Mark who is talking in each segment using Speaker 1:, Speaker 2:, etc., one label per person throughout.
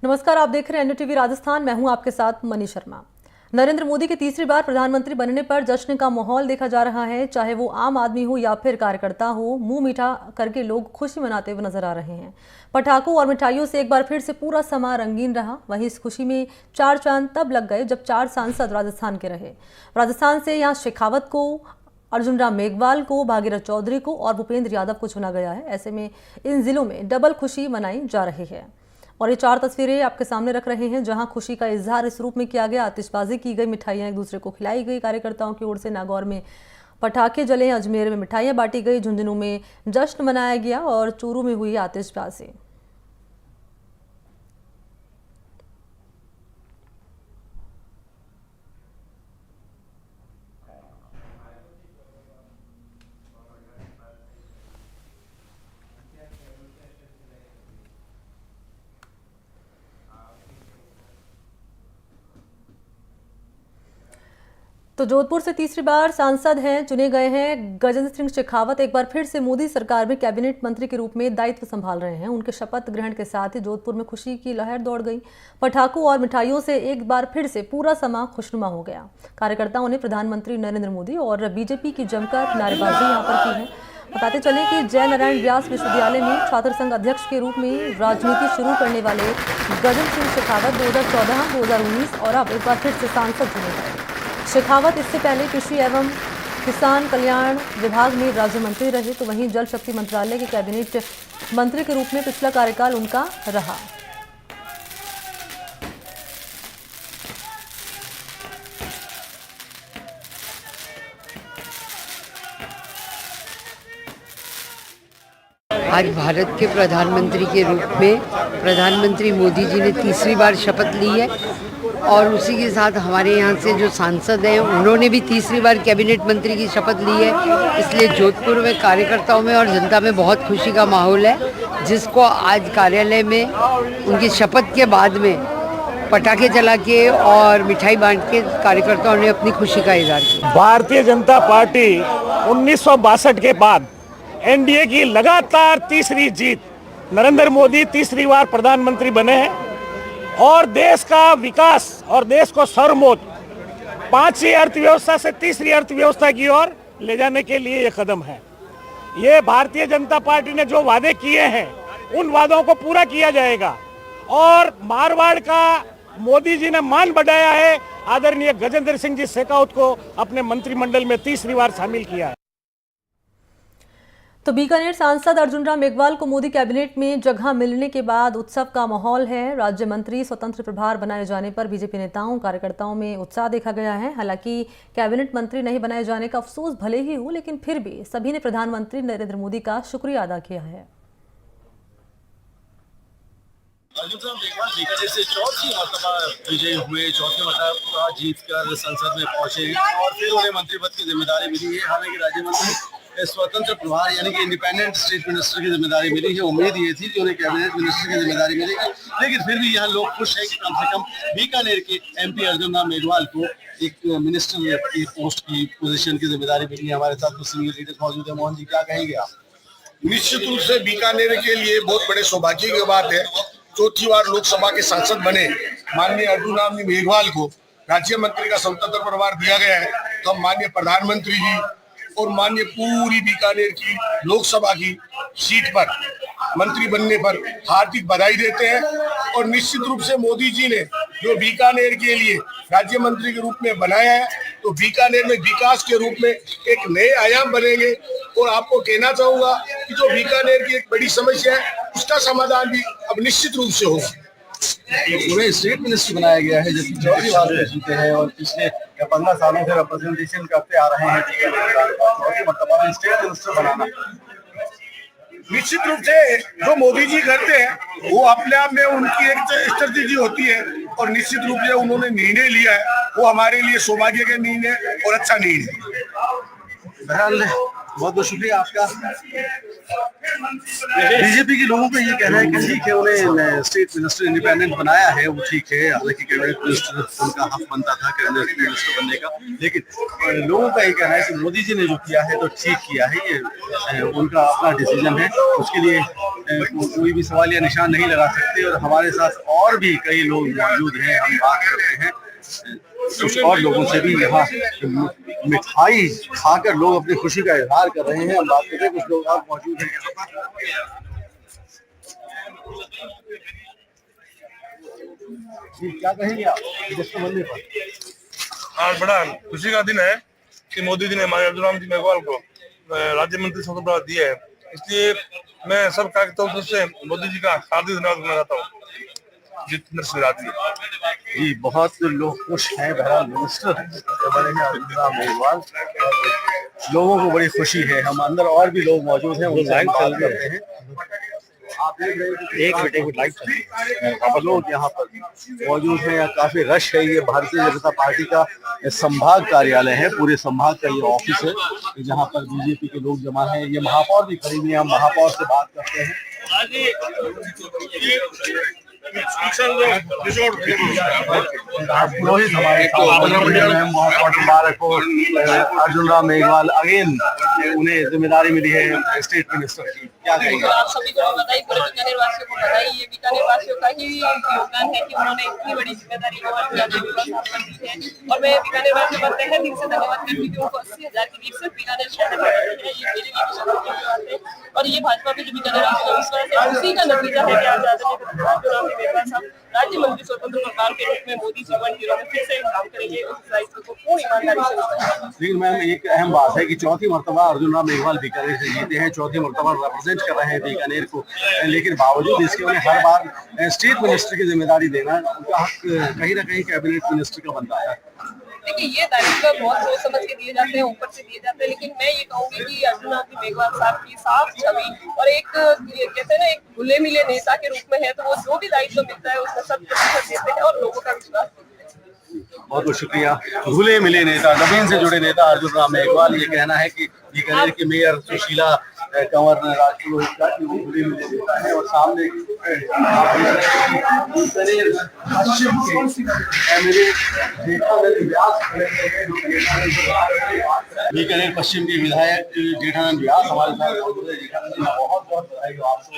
Speaker 1: नमस्कार, आप देख रहे हैं एनडीटीवी राजस्थान। मैं हूं आपके साथ मनी शर्मा। नरेंद्र मोदी के तीसरी बार प्रधानमंत्री बनने पर जश्न का माहौल देखा जा रहा है। चाहे वो आम आदमी हो या फिर कार्यकर्ता हो, मुंह मीठा करके लोग खुशी मनाते हुए नजर आ रहे हैं। पटाखों और मिठाइयों से एक बार फिर से पूरा समा रंगीन रहा। वहीं इस खुशी में चार चांद तब लग गए जब 4 सांसद राजस्थान के रहे। राजस्थान से यहाँ शेखावत को, अर्जुन राम मेघवाल को, भागीरथ चौधरी को और भूपेंद्र यादव को चुना गया है। ऐसे में इन जिलों में डबल खुशी मनाई जा रही है। और ये 4 तस्वीरें आपके सामने रख रहे हैं, जहां खुशी का इजहार इस रूप में किया गया। आतिशबाजी की गई, मिठाइयां एक दूसरे को खिलाई गई कार्यकर्ताओं की ओर से। नागौर में पटाखे जले, अजमेर में मिठाइयां बांटी गई, झुंझुनू में जश्न मनाया गया और चूरू में हुई आतिशबाजी। तो जोधपुर से तीसरी बार सांसद हैं, चुने गए हैं गजेंद्र सिंह शेखावत। एक बार फिर से मोदी सरकार में कैबिनेट मंत्री के रूप में दायित्व संभाल रहे हैं। उनके शपथ ग्रहण के साथ ही जोधपुर में खुशी की लहर दौड़ गई। पटाखों और मिठाइयों से एक बार फिर से पूरा समा खुशनुमा हो गया। कार्यकर्ताओं ने प्रधानमंत्री नरेंद्र मोदी और बीजेपी की जमकर नारेबाजी यहाँ पर की है। बताते चलें कि जय नारायण व्यास विश्वविद्यालय में छात्र संघ अध्यक्ष के रूप में राजनीति शुरू करने वाले गजेंद्र सिंह शेखावत 2014, 2019 और अब एक बार फिर से सांसद चुने गए। शेखावत इससे पहले कृषि एवं किसान कल्याण विभाग में राज्य मंत्री रहे, तो वहीं जल शक्ति मंत्रालय के कैबिनेट मंत्री के रूप में पिछला कार्यकाल उनका रहा।
Speaker 2: आज भारत के प्रधानमंत्री के रूप में प्रधानमंत्री मोदी जी ने तीसरी बार शपथ ली है और उसी के साथ हमारे यहाँ से जो सांसद हैं उन्होंने भी तीसरी बार कैबिनेट मंत्री की शपथ ली है। इसलिए जोधपुर में कार्यकर्ताओं में और जनता में बहुत खुशी का माहौल है, जिसको आज कार्यालय में उनकी शपथ के बाद में पटाखे जला के और मिठाई बांट के कार्यकर्ताओं ने अपनी खुशी का इजहार किया।
Speaker 3: भारतीय जनता पार्टी 1962 के बाद एनडीए की लगातार तीसरी जीत, नरेंद्र मोदी तीसरी बार प्रधानमंत्री बने हैं और देश का विकास और देश को सर्वमोट 5वीं अर्थव्यवस्था से तीसरी अर्थव्यवस्था की ओर ले जाने के लिए ये कदम है। ये भारतीय जनता पार्टी ने जो वादे किए हैं उन वादों को पूरा किया जाएगा और मारवाड़ का मोदी जी ने मान बढ़ाया है। आदरणीय गजेंद्र सिंह जी शेखावत को अपने मंत्रिमंडल में तीसरी बार शामिल किया है।
Speaker 1: तो बीकानेर सांसद अर्जुन राम मेघवाल को मोदी कैबिनेट में जगह मिलने के बाद उत्सव का माहौल है। राज्य मंत्री स्वतंत्र प्रभार बनाए जाने पर बीजेपी नेताओं कार्यकर्ताओं में उत्साह देखा गया है। हालांकि कैबिनेट मंत्री नहीं बनाए जाने का अफसोस भले ही हो, लेकिन फिर भी सभी ने प्रधानमंत्री नरेंद्र मोदी का शुक्रिया अदा किया है।
Speaker 4: अर्जुन राम मेघवाल बीकानेर से चौथी मरतबा विजयी हुए, चौथी मरतबा जीत कर संसद में पहुंचे और फिर उन्हें मंत्री पद की जिम्मेदारी मिली है। हालांकि राज्य मंत्री स्वतंत्र प्रभार यानी कि इंडिपेंडेंट स्टेट मिनिस्टर की जिम्मेदारी मिली है। उम्मीद ये थी कि उन्हें कैबिनेट मिनिस्टर की जिम्मेदारी मिलेगी, लेकिन फिर भी यहाँ लोग खुश हैं कि कम से कम बीकानेर के एमपी अर्जुन राम मेघवाल को एक मिनिस्टर की पोस्ट की पोजीशन की जिम्मेदारी मिली है। हमारे साथ कुछ सीनियर लीडर्स मौजूद है। मोहन जी, क्या कहेंगे आप?
Speaker 5: निश्चित रूप से बीकानेर के लिए बहुत बड़े सौभाग्य की बात है। चौथी बार लोकसभा के सांसद बने माननीय अर्जुन राम मेघवाल को राज्य मंत्री का स्वतंत्र प्रभार दिया गया है। तो हम माननीय प्रधानमंत्री जी और माननीय पूरी बीकानेर की लोकसभा की सीट पर मंत्री बनने पर हार्दिक बधाई देते हैं। और निश्चित रूप से मोदी जी ने जो बीकानेर के लिए राज्य मंत्री के रूप में बनाया है, तो बीकानेर में विकास के रूप में एक नए आयाम बनेंगे। और आपको कहना चाहूंगा कि जो बीकानेर की एक बड़ी समस्या है उसका समाधान भी अब निश्चित रूप से होगा।
Speaker 4: पूरे स्टेट मिनिस्टर बनाया गया है, जबकि चौथी बार जीते हैं और पिछले 15 सालों से रिप्रेजेंटेशन करते आ रहे हैं। चौथी मरतबा स्टेट मिनिस्टर बनाना
Speaker 5: निश्चित रूप से जो मोदी जी करते हैं वो अपने आप में उनकी एक स्ट्रेटेजी होती है और निश्चित रूप से उन्होंने निर्णय लिया है, वो हमारे लिए सौभाग्य का निर्णय और अच्छा निर्णय।
Speaker 4: बहरहाल बहुत बहुत शुक्रिया आपका। बीजेपी के लोगों का ये कहना है कि ठीक है, उन्हें स्टेट मिनिस्टर इंडिपेंडेंट बनाया है, वो ठीक है, हालांकि कैबिनेट मिनिस्टर उनका हक बनता था कैबिनेट मिनिस्टर बनने का, लेकिन लोगों का ये कहना है कि मोदी जी ने जो किया है तो ठीक किया है, ये उनका अपना डिसीजन है, उसके लिए कोई भी सवाल या निशान नहीं लगा सकते। और हमारे साथ और भी कई लोग मौजूद हैं, हम बात करते हैं कुछ और लोगों से भी। यहाँ मिठाई खाकर लोग अपनी खुशी का इजहार कर रहे हैं, हम बात करते हैं, कुछ लोग और मौजूद हैं यहाँ पर। जी, क्या कहेंगे आप जिसको बनने पर?
Speaker 6: आज बड़ा खुशी का दिन है कि मोदी जी ने हमारे अर्जुन राम जी मेघवाल को राज्य मंत्री स्वतंत्रता दी है, इसलिए मैं सब कार्यकर्ताओं से मोदी जी का हार्दिक धन्यवाद करना चाहता हूँ। जितेंद्र सिंह राठी
Speaker 4: जी, बहुत लोग खुश हैं, बहरहाल मिनिस्टर बने हैं अर्जुन राम मेघवाल, लोगों को बड़ी खुशी है। हम अंदर और भी लोग मौजूद हैं, उनसे हम बात करते हैं। एक मिनट लाइव लोग यहाँ पर मौजूद हैं, काफी रश है। ये भारतीय जनता पार्टी का संभाग कार्यालय है, पूरे संभाग का ये ऑफिस है जहाँ पर बीजेपी के लोग जमा हैं। ये महापौर भी खड़ी हुई है, हम महापौर से बात करते हैं। पुरोहित हमारे मुबारक हो, अर्जुन राम मेघवाल अगेन उन्हें जिम्मेदारी मिली है स्टेट मिनिस्टर की, क्या कहेंगे?
Speaker 7: आप सभी को बधाई, पूरे बीकानेर वासियों को बधाई। ये बीकानेर वासियों का ही योगदान है कि उन्होंने इतनी बड़ी जिम्मेदारी दी है। और मैं बीकानेर वासियों का तहे दिल से धन्यवाद करती हूँ कि उनको 80,000 की लीड सिर्फ बीकानेर शहर में है, ये मेरे लिए शर्म की बात है। और ये भाजपा पे जो बीकानेर वासियों का विश्वास है, उसी का नतीजा है कि आज आदरणीय मेघवाल साहब राज्य मंत्री स्वतंत्र प्रभार के रूप में मोदी जी 1.0 में फिर से काम करेंगे, उस दायित्व को पूर्ण ईमानदारी से निभाएंगे।
Speaker 4: लेकिन मैम, एक अहम बात है कि चौथी मरतबा अर्जुन राम मेघवाल बीकानेर से जीते हैं, चौथी मरतबा रिप्रेजेंट कर रहे हैं बीकानेर को, लेकिन बावजूद इसके उन्हें हर बार स्टेट मिनिस्टर की जिम्मेदारी देना उनका हक कहीं ना कहीं कैबिनेट मिनिस्टर का बनता है।
Speaker 7: देखिए, ये दायित्व बहुत सोच समझ के दिए जाते हैं, ऊपर से दिए जाते हैं, लेकिन मैं ये कहूंगी कि अर्जुन राम मेघवाल साहब की साफ छवि और एक कहते हैं ना, एक घुले मिले नेता के रूप में है, तो वो जो भी दायित्व मिलता है उसमें 100% देते हैं और लोगों का विश्वास।
Speaker 4: बहुत बहुत शुक्रिया। घुले मिले नेता, जमीन से जुड़े नेता अर्जुन राम मेघवाल, ये कहना है कि बीकानेर की मेयर सुशीला कंवर राजपुरोहित का घुले मिले नेता है। और सामने बीकानेर पश्चिम के विधायक जेठानंद व्यास हमारे साथ मौजूद है। जेठानंद जी, बहुत बहुत बधाई हो आपको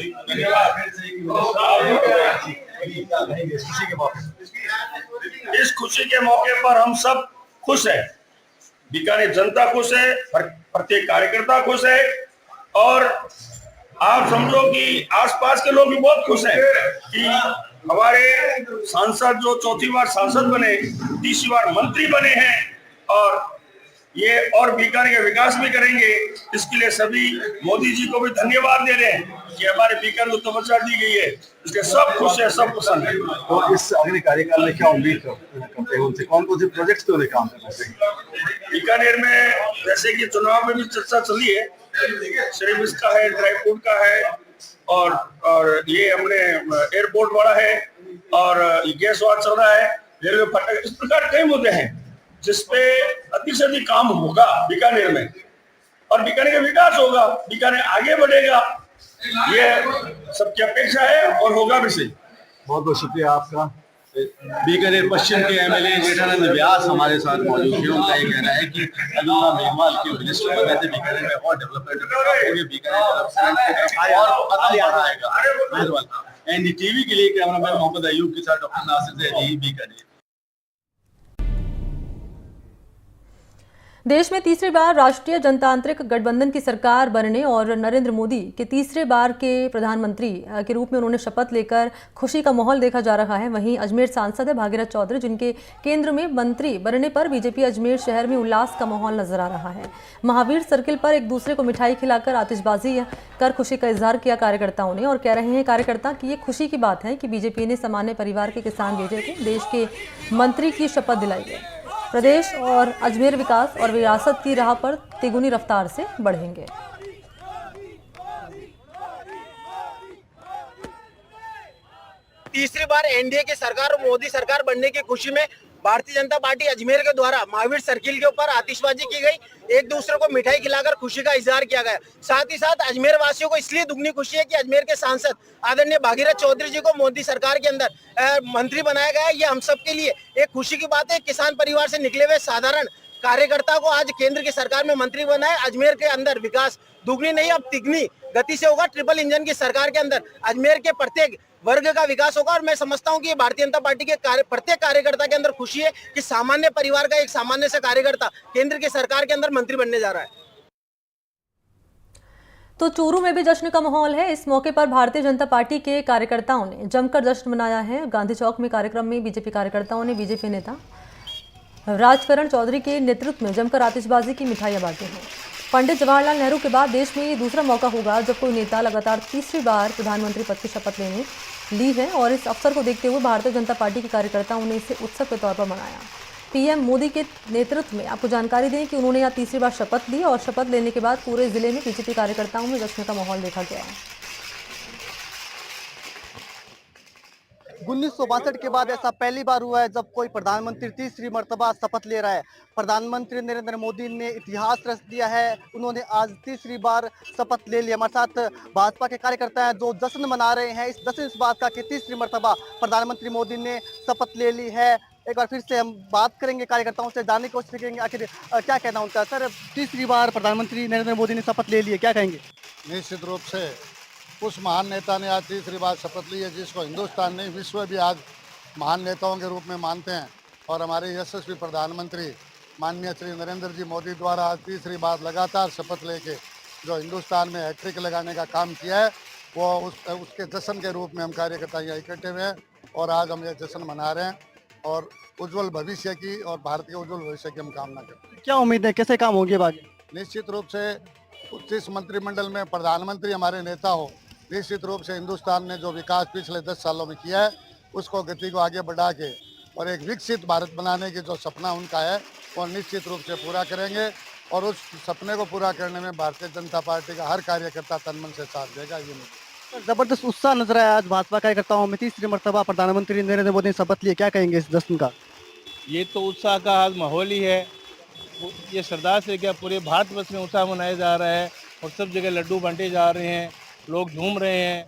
Speaker 8: इस खुशी के मौके पर हम सब खुश हैं, बीकानेर जनता खुश है, प्रत्येक कार्यकर्ता खुश है और आप समझो कि आसपास के लोग भी बहुत खुश हैं कि हमारे सांसद जो चौथी बार सांसद बने, तीसरी बार मंत्री बने हैं और ये और बीकानेर का विकास भी करेंगे। इसके लिए सभी मोदी जी को भी धन्यवाद दे रहे हैं कि हमारे बीकानेर को तवज्जो दी गई है, इसके सब खुश है, सब पसंद है।
Speaker 4: तो इस अगले कार्यकाल में क्या उम्मीद करते हैं उनसे, कौन कौन से प्रोजेक्ट्स पे उन्हें काम करना चाहिए?
Speaker 8: बीकानेर में जैसे कि चुनाव में भी चर्चा चली है, सिर्फ इसका है, ड्राई फ्रूट का है और ये हमने एयरपोर्ट वाला है और गैस वाला चल रहा है, रेलवे फाटक, इस प्रकार कई मुद्दे हैं जिसपे अधिक से अधिक काम होगा बीकानेर में और बीकानेर का विकास होगा, बीकानेर आगे बढ़ेगा, ये सबकी अपेक्षा है और होगा भी सही।
Speaker 4: बहुत बहुत शुक्रिया आपका। बीकानेर पश्चिम के एमएलए जेठानंद व्यास हमारे साथ मौजूद हैं। उनका ये कहना है कि अर्जुन राम मेघवाल के मिनिस्टर बनने से बीकानेर में और डेवलपमेंट होगी, बीकानेर और आएगा। एनडीटीवी के लिए कैमरामैन मोहम्मद अयूब के साथ डॉक्टर नासिर जैदी, बीकानेर।
Speaker 1: देश में तीसरी बार राष्ट्रीय जनतांत्रिक गठबंधन की सरकार बनने और नरेंद्र मोदी के तीसरे बार के प्रधानमंत्री के रूप में उन्होंने शपथ लेकर खुशी का माहौल देखा जा रहा है। वहीं अजमेर सांसद है भागीरथ चौधरी, जिनके केंद्र में मंत्री बनने पर बीजेपी अजमेर शहर में उल्लास का माहौल नजर आ रहा है। महावीर सर्किल पर एक दूसरे को मिठाई खिलाकर आतिशबाजी कर खुशी का इजहार किया कार्यकर्ताओं ने और कह रहे हैं कार्यकर्ता कि ये खुशी की बात है कि बीजेपी ने सामान्य परिवार के किसान बेटे को देश के मंत्री की शपथ दिलाई है। प्रदेश और अजमेर विकास और विरासत की राह पर तिगुनी रफ्तार से बढ़ेंगे।
Speaker 9: तीसरी बार एनडीए की सरकार और मोदी सरकार बनने की खुशी में भारतीय जनता पार्टी अजमेर के द्वारा महावीर सर्किल के ऊपर आतिशबाजी की गई, एक दूसरे को मिठाई खिलाकर खुशी का इजहार किया गया। साथ ही साथ अजमेर वासियों को इसलिए दुगनी खुशी है कि अजमेर के सांसद आदरणीय भागीरथ चौधरी जी को मोदी सरकार के अंदर मंत्री बनाया गया है। ये हम सब के लिए एक खुशी की बात है। किसान परिवार से निकले हुए साधारण कार्यकर्ता को आज केंद्र की सरकार में मंत्री बनाए। अजमेर के अंदर विकास दुगनी नहीं अब तिगनी गति से होगा। ट्रिपल इंजन की सरकार के अंदर अजमेर के प्रत्येक वर्ग का विकास होगा और मैं समझता हूं कि ये भारतीय जनता पार्टी के प्रत्येक कार्यकर्ता के अंदर खुशी है कि सामान्य परिवार का एक सामान्य से कार्यकर्ता केंद्र की सरकार के अंदर मंत्री बनने जा रहा है।
Speaker 1: तो चूरू में भी जश्न का माहौल है। इस मौके पर भारतीय जनता पार्टी के कार्यकर्ताओं ने जमकर जश्न मनाया है। गांधी चौक में कार्यक्रम में बीजेपी कार्यकर्ताओं ने बीजेपी नेता राजकरण चौधरी के नेतृत्व में जमकर आतिशबाजी की मिठाइयां बांटी हैं। पंडित जवाहरलाल नेहरू के बाद देश में ये दूसरा मौका होगा जब कोई नेता लगातार तीसरी बार प्रधानमंत्री पद की शपथ लेने ली है और इस अवसर को देखते हुए भारतीय जनता पार्टी के कार्यकर्ताओं ने इसे उत्सव के तौर पर मनाया। पीएम मोदी के नेतृत्व में आपको जानकारी दें कि उन्होंने यहाँ तीसरी बार शपथ ली और शपथ लेने के बाद पूरे जिले में बीजेपी कार्यकर्ताओं में जश्न का माहौल देखा गया है।
Speaker 10: 1962 के बाद ऐसा पहली बार हुआ है जब कोई प्रधानमंत्री तीसरी मर्तबा शपथ ले रहा है। प्रधानमंत्री नरेंद्र मोदी ने इतिहास रच दिया है। उन्होंने आज तीसरी बार शपथ ले लिया। हमारे साथ भाजपा के कार्यकर्ता हैं जो जश्न मना रहे हैं इस जश्न इस बात का कि तीसरी मर्तबा प्रधानमंत्री मोदी ने शपथ ले ली है। एक बार फिर से हम बात करेंगे कार्यकर्ताओं से, जानने की कोशिश करेंगे आखिर क्या कहना उनका। सर, तीसरी बार प्रधानमंत्री नरेंद्र मोदी ने शपथ ले ली है, क्या कहेंगे?
Speaker 11: निश्चित रूप से उस महान नेता ने आज तीसरी बार शपथ ली है जिसको हिंदुस्तान नहीं विश्व भी आज महान नेताओं के रूप में मानते हैं। और हमारे यशस्वी प्रधानमंत्री माननीय श्री नरेंद्र जी मोदी द्वारा आज तीसरी बार लगातार शपथ लेके जो हिंदुस्तान में हैट्रिक लगाने का काम किया है वो उसके जश्न के रूप में हम कार्यकर्ता यहाँ इकट्ठे हुए हैं और आज हम ये जश्न मना रहे हैं और उज्जवल भविष्य की और भारत के उज्जवल भविष्य की हम कामना करते हैं।
Speaker 10: क्या उम्मीद है, कैसे काम होंगे आगे?
Speaker 11: निश्चित रूप से इस मंत्रिमंडल में प्रधानमंत्री हमारे नेता हो। निश्चित रूप से हिंदुस्तान ने जो विकास पिछले 10 सालों में किया है उसको गति को आगे बढ़ा के और एक विकसित भारत बनाने की जो सपना उनका है वो निश्चित रूप से पूरा करेंगे और उस सपने को पूरा करने में भारतीय जनता पार्टी का हर कार्यकर्ता तन मन से साथ देगा। ये
Speaker 10: जबरदस्त उत्साह नजर आया आज भाजपा कार्यकर्ताओं में। तीसरी मर्तबा प्रधानमंत्री नरेंद्र मोदी ने शपथ ली, क्या कहेंगे इस जश्न का?
Speaker 12: ये तो उत्साह का आज माहौल ही है। ये श्रद्धा से क्या पूरे भारतवर्ष में उत्साह मनाया जा रहा है और सब जगह लड्डू बांटे जा रहे हैं, लोग झूम रहे हैं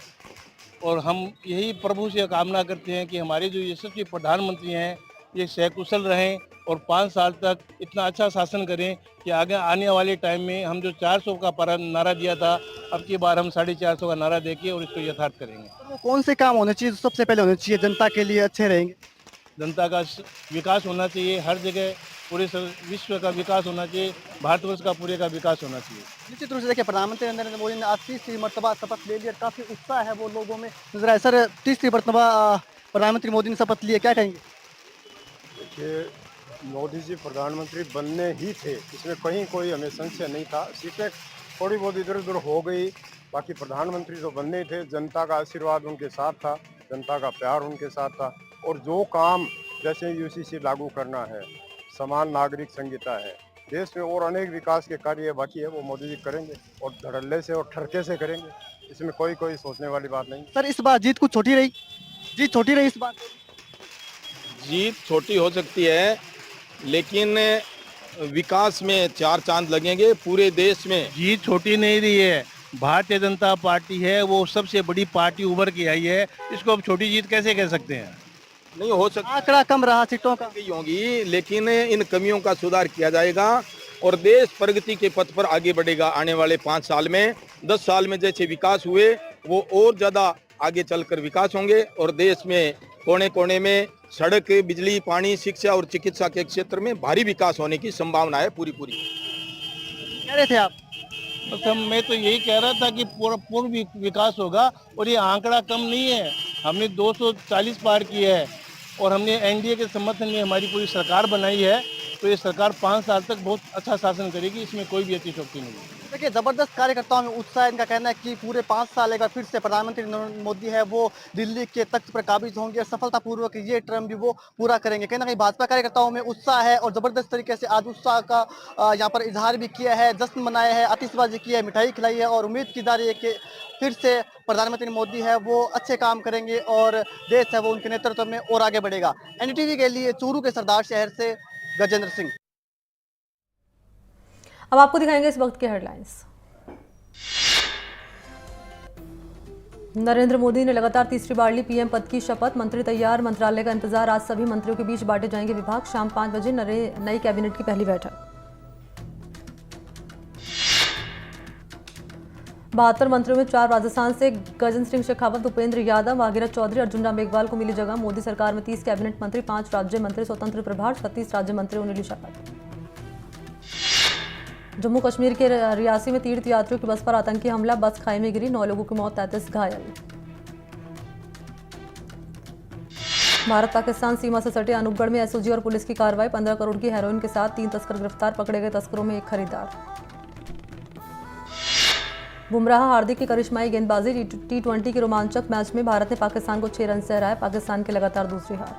Speaker 12: और हम यही प्रभु से कामना करते हैं कि हमारे जो यशस्वी प्रधानमंत्री हैं ये सकुशल रहें और 5 साल तक इतना अच्छा शासन करें कि आगे आने वाले टाइम में हम जो 400 का नारा दिया था अब की बार हम 450 का नारा देके और इसको यथार्थ करेंगे।
Speaker 10: तो कौन से काम होने चाहिए सबसे पहले होने चाहिए जनता के लिए अच्छे रहेंगे?
Speaker 12: जनता का विकास होना चाहिए, हर जगह पूरे विश्व का विकास होना चाहिए, भारतवर्ष का पूरे का विकास होना चाहिए।
Speaker 10: निश्चित रूप से देखिए प्रधानमंत्री नरेंद्र मोदी ने आज तीसरी मर्तबा शपथ ले लिया, काफी उत्साह है वो लोगों में नजर आया। सर, तीसरी मर्तबा प्रधानमंत्री मोदी ने शपथ ली है, क्या कहेंगे?
Speaker 13: देखिए मोदी जी प्रधानमंत्री बनने ही थे, इसमें कहीं कोई हमें संशय नहीं था। सीटें थोड़ी बहुत इधर उधर हो गई, बाकी प्रधानमंत्री तो बनने थे। जनता का आशीर्वाद उनके साथ था, जनता का प्यार उनके साथ था और जो काम जैसे यूसीसी लागू करना है, समान नागरिक संहिता है, देश में और अनेक विकास के कार्य बाकी है वो मोदी जी करेंगे और धड़ल्ले से और ठरके से करेंगे। इसमें कोई सोचने वाली बात नहीं।
Speaker 10: सर, इस बार जीत कुछ छोटी रही? जीत छोटी रही इस बार?
Speaker 14: जीत छोटी हो सकती है लेकिन विकास में 4 चांद लगेंगे पूरे देश में।
Speaker 12: जीत छोटी नहीं रही है। भारतीय जनता पार्टी है वो सबसे बड़ी पार्टी उभर के आई है, इसको अब छोटी जीत कैसे कह सकते हैं?
Speaker 14: नहीं हो सकता।
Speaker 10: आंकड़ा कम रहा सीटों का
Speaker 14: होगी लेकिन इन कमियों का सुधार किया जाएगा और देश प्रगति के पथ पर आगे बढ़ेगा। आने वाले 5 साल में 10 साल में जैसे विकास हुए वो और ज्यादा आगे चलकर विकास होंगे और देश में कोने कोने में सड़क, बिजली, पानी, शिक्षा और चिकित्सा के क्षेत्र में भारी विकास होने की संभावना है पूरी।
Speaker 10: कह रहे थे आप?
Speaker 12: बस मैं तो यही कह रहा था कि पूर्ण विकास होगा और ये आंकड़ा कम नहीं है। हमने 240 पार किया है और हमने एनडीए के समर्थन में हमारी पूरी सरकार बनाई है, तो ये सरकार 5 साल तक बहुत अच्छा शासन करेगी, इसमें कोई भी अतिशयोक्ति नहीं है।
Speaker 10: देखिए जबरदस्त कार्यकर्ताओं में उत्साह है। इनका कहना है कि पूरे 5 साल एक बार फिर से प्रधानमंत्री नरेंद्र मोदी है वो दिल्ली के तख्त पर काबिज होंगे और सफलतापूर्वक ये टर्म भी वो पूरा करेंगे। कहीं ना कहीं भाजपा कार्यकर्ताओं में उत्साह है और जबरदस्त तरीके से आज उत्साह का यहाँ पर इजहार भी किया है, जश्न मनाया है, आतिशबाजी की है, मिठाई खिलाई है और उम्मीद की जा रही है कि फिर से प्रधानमंत्री मोदी है वो अच्छे काम करेंगे और देश है वो उनके नेतृत्व में और आगे बढ़ेगा। एनडीटीवी के लिए चूरू के सरदार शहर से गजेंद्र सिंह।
Speaker 1: अब आपको दिखाएंगे इस वक्त के हेडलाइंस। नरेंद्र मोदी ने लगातार तीसरी बार ली पीएम पद की शपथ। मंत्री तैयार, मंत्रालय का इंतजार। आज सभी मंत्रियों के बीच बांटे जाएंगे विभाग। शाम 5 बजे नई कैबिनेट की पहली बैठक। 72 मंत्रियों में 4 राजस्थान से गजेंद्र सिंह शेखावत, उपेंद्र यादव, भागीरथ चौधरी, अर्जुन राम मेघवाल को मिली जगह। मोदी सरकार में 30 कैबिनेट मंत्री, 5 राज्य मंत्री स्वतंत्र प्रभार, 36 राज्य मंत्रियों ने ली शपथ। जम्मू कश्मीर के रियासी में तीर्थ यात्रियों की बस पर आतंकी हमला, बस खाई में गिरी, 9 लोगों की मौत, 33 घायल। भारत पाकिस्तान सीमा से सटे अनूपगढ़ में एसओजी और पुलिस की कार्रवाई। 15 करोड़ की हेरोइन के साथ 3 तस्कर गिरफ्तार, पकड़े गए तस्करों में एक खरीदार। बुमराह हार्दिक की करिश्माई गेंदबाजी। T20 के रोमांचक मैच में भारत ने पाकिस्तान को 6 रन से हराया। पाकिस्तान की लगातार दूसरी हार।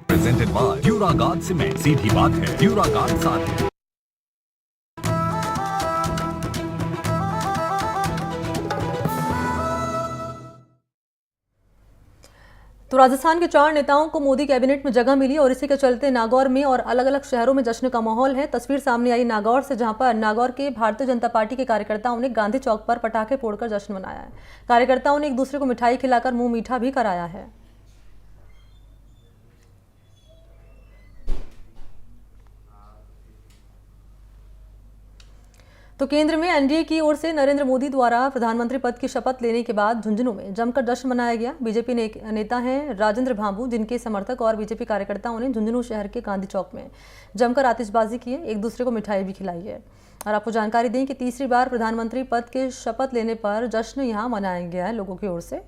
Speaker 15: Presented by Duraguard cement. सीधी बात है, ड्यूरागार्ड साथ है।
Speaker 1: तो राजस्थान के 4 नेताओं को मोदी कैबिनेट में जगह मिली और इसी के चलते नागौर में और अलग अलग शहरों में जश्न का माहौल है। तस्वीर सामने आई नागौर से, जहां पर नागौर के भारतीय जनता पार्टी के कार्यकर्ताओं ने गांधी चौक पर पटाखे फोड़कर जश्न मनाया है। कार्यकर्ताओं ने एक दूसरे को मिठाई खिलाकर मुंह मीठा भी कराया है। तो केंद्र में एनडीए की ओर से नरेंद्र मोदी द्वारा प्रधानमंत्री पद की शपथ लेने के बाद झुंझुनू में जमकर जश्न मनाया गया। बीजेपी नेता हैं राजेंद्र भांबू, जिनके समर्थक और बीजेपी कार्यकर्ताओं ने झुंझुनू शहर के गांधी चौक में जमकर आतिशबाजी की है, एक दूसरे को मिठाई भी खिलाई है। और आपको जानकारी दें कि तीसरी बार प्रधानमंत्री पद के शपथ लेने पर जश्न यहां मनाया गया है लोगों की ओर से।